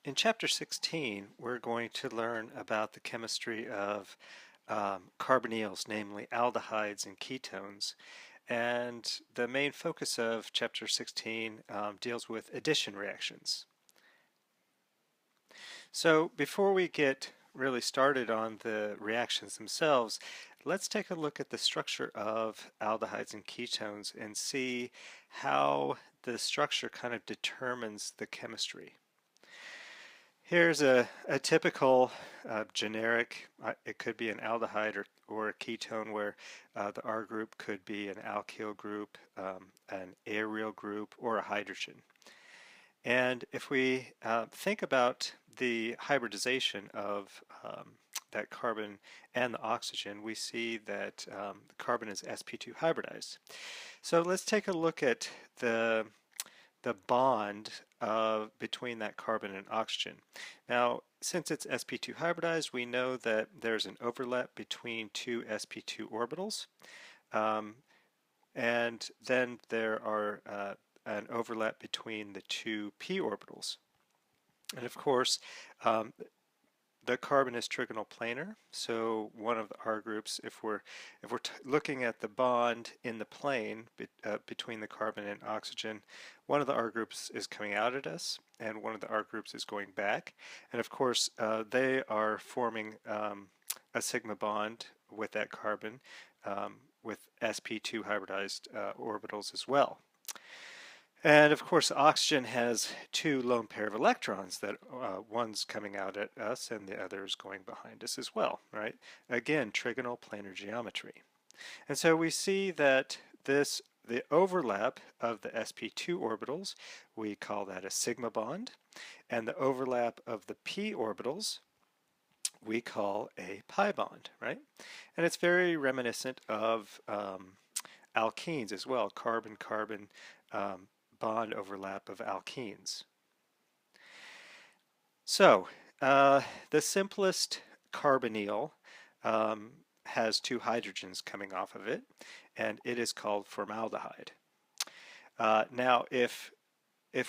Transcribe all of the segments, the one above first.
In Chapter 16, we're going to learn about the chemistry of carbonyls, namely aldehydes and ketones. And the main focus of Chapter 16 deals with addition reactions. So before we get really started on the reactions themselves, let's take a look at the structure of aldehydes and ketones and see how the structure kind of determines the chemistry. Here's a typical generic, it could be an aldehyde or a ketone where the R group could be an alkyl group, an aryl group, or a hydrogen. And if we think about the hybridization of that carbon and the oxygen, we see that the carbon is sp2 hybridized. So let's take a look at the bond between that carbon and oxygen. Now, since it's sp2 hybridized, we know that there's an overlap between two sp2 orbitals, and then there are an overlap between the two p orbitals. And of course, the carbon is trigonal planar, so one of the R groups, if we're looking at the bond in the plane between the carbon and oxygen, one of the R groups is coming out at us, and one of the R groups is going back. And of course, they are forming a sigma bond with that carbon with sp2 hybridized orbitals as well. And of course, oxygen has two lone pair of electrons that one's coming out at us and the other is going behind us as well, right? Again, trigonal planar geometry. And so we see that the overlap of the sp2 orbitals, we call that a sigma bond, and the overlap of the p orbitals we call a pi bond, right? And it's very reminiscent of alkenes as well, carbon-carbon bond overlap of alkenes. So the simplest carbonyl has two hydrogens coming off of it, and it is called formaldehyde. Now, if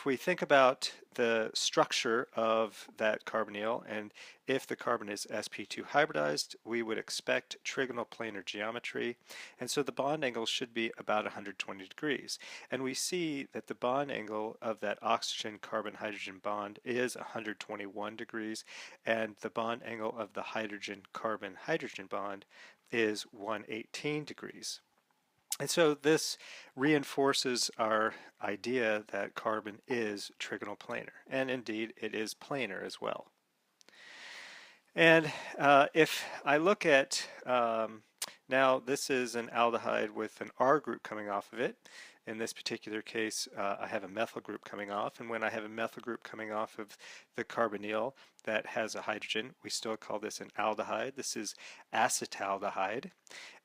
we think about the structure of that carbonyl, and if the carbon is sp2 hybridized, we would expect trigonal planar geometry, and so the bond angle should be about 120 degrees. And we see that the bond angle of that oxygen-carbon-hydrogen bond is 121 degrees, and the bond angle of the hydrogen-carbon-hydrogen bond is 118 degrees. And so this reinforces our idea that carbon is trigonal planar, and indeed it is planar as well. And if I look at, now this is an aldehyde with an R group coming off of it. In this particular case, I have a methyl group coming off, and when I have a methyl group coming off of the carbonyl that has a hydrogen, we still call this an aldehyde. This is acetaldehyde.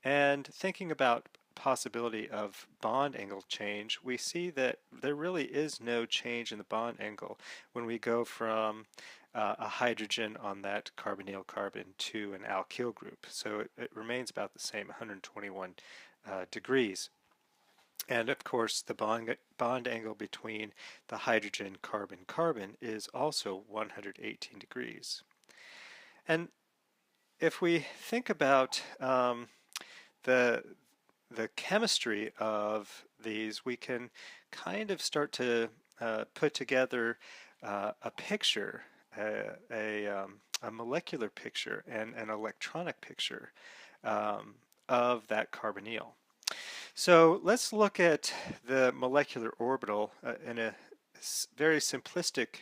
And thinking about possibility of bond angle change, we see that there really is no change in the bond angle when we go from a hydrogen on that carbonyl carbon to an alkyl group. So it remains about the same, 121 degrees. And of course, the bond angle between the hydrogen carbon-carbon is also 118 degrees. And if we think about the chemistry of these, we can kind of start to put together a picture, a molecular picture and an electronic picture of that carbonyl. So let's look at the molecular orbital in a very simplistic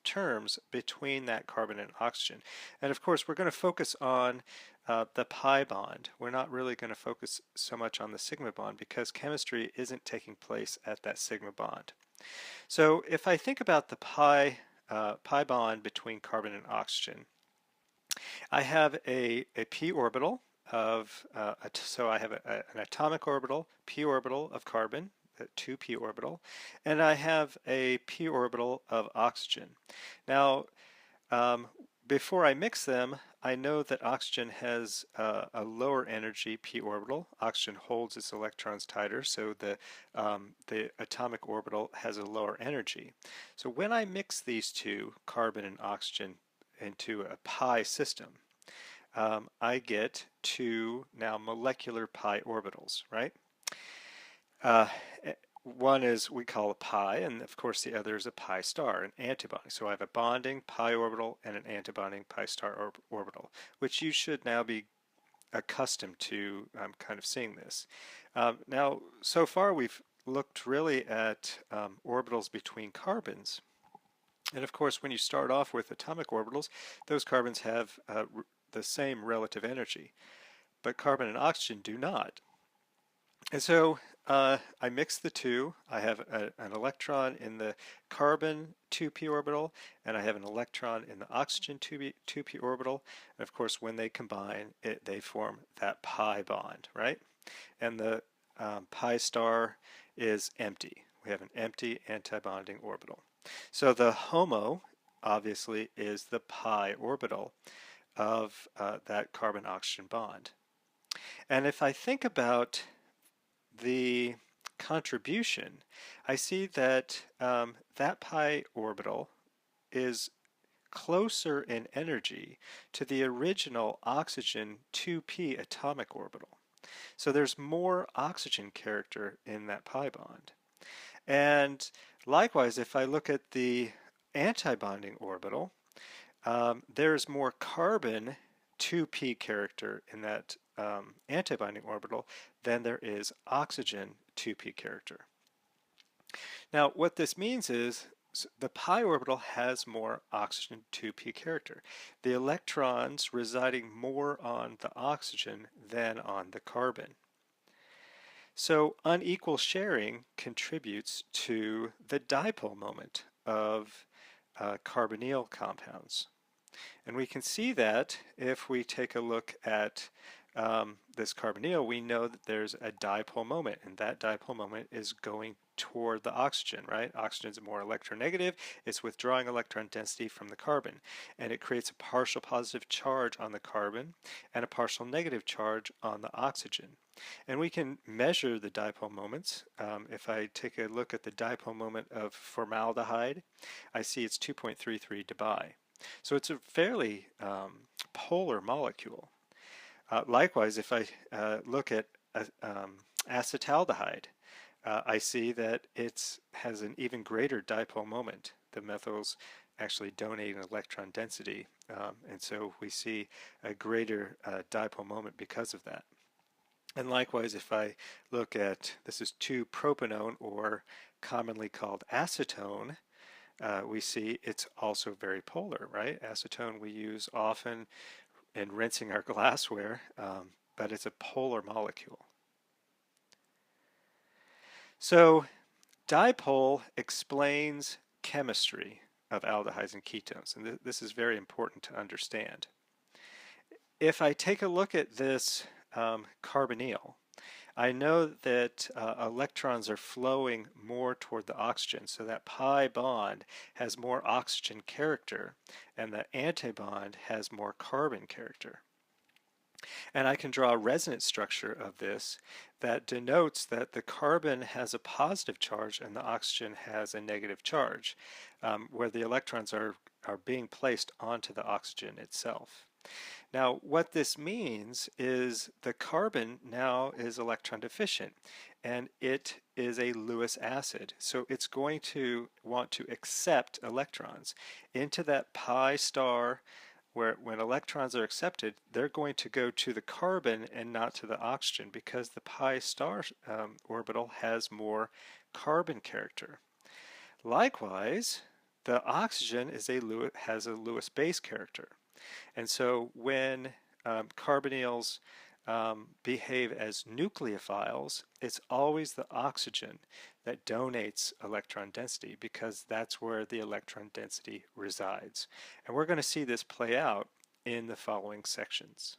terms between that carbon and oxygen. And of course, we're going to focus on the pi bond. We're not really going to focus so much on the sigma bond because chemistry isn't taking place at that sigma bond. So if I think about the pi bond between carbon and oxygen, I have a p orbital of, so I have an atomic orbital, p orbital of carbon, 2p orbital, and I have a p orbital of oxygen. Now, before I mix them, I know that oxygen has a lower energy p orbital. Oxygen holds its electrons tighter, so the atomic orbital has a lower energy. So when I mix these two, carbon and oxygen, into a pi system, I get two now molecular pi orbitals, right? Uh, One is we call a pi, and of course the other is a pi star, an antibonding. So I have a bonding pi orbital and an antibonding pi star orbital, which you should now be accustomed to kind of seeing this. Now, so far we've looked really at orbitals between carbons. And of course, when you start off with atomic orbitals, those carbons have the same relative energy, but carbon and oxygen do not. And so I mix the two. I have an electron in the carbon 2p orbital, and I have an electron in the oxygen 2p orbital. And of course, when they combine, they form that pi bond, right? And the pi star is empty. We have an empty antibonding orbital. So the HOMO, obviously, is the pi orbital of that carbon-oxygen bond. And if I think about the contribution, I see that that pi orbital is closer in energy to the original oxygen 2p atomic orbital. So there's more oxygen character in that pi bond. And likewise, if I look at the antibonding orbital, there's more carbon 2p character in that antibonding orbital than there is oxygen 2p character. Now, what this means is the pi orbital has more oxygen 2p character. The electrons residing more on the oxygen than on the carbon. So unequal sharing contributes to the dipole moment of carbonyl compounds. And we can see that if we take a look at this carbonyl, we know that there's a dipole moment, and that dipole moment is going toward the oxygen, right? Oxygen is more electronegative. It's withdrawing electron density from the carbon, and it creates a partial positive charge on the carbon and a partial negative charge on the oxygen. And we can measure the dipole moments. If I take a look at the dipole moment of formaldehyde, I see it's 2.33 dBi. So it's a fairly polar molecule. Likewise, if I look at acetaldehyde, I see that it has an even greater dipole moment. The methyls actually donate an electron density, and so we see a greater dipole moment because of that. And likewise, if I look at, this is 2-propanone, or commonly called acetone, we see it's also very polar, right? Acetone we use often in rinsing our glassware, but it's a polar molecule. So dipole explains chemistry of aldehydes and ketones, and this is very important to understand. If I take a look at this carbonyl, I know that electrons are flowing more toward the oxygen, so that pi bond has more oxygen character, and the antibond has more carbon character. And I can draw a resonance structure of this that denotes that the carbon has a positive charge and the oxygen has a negative charge, where the electrons are being placed onto the oxygen itself. Now, what this means is the carbon now is electron deficient, and it is a Lewis acid. So it's going to want to accept electrons into that pi star, where when electrons are accepted, they're going to go to the carbon and not to the oxygen, because the pi star orbital has more carbon character. Likewise, the oxygen has a Lewis base character. And so when carbonyls behave as nucleophiles, it's always the oxygen that donates electron density, because that's where the electron density resides. And we're going to see this play out in the following sections.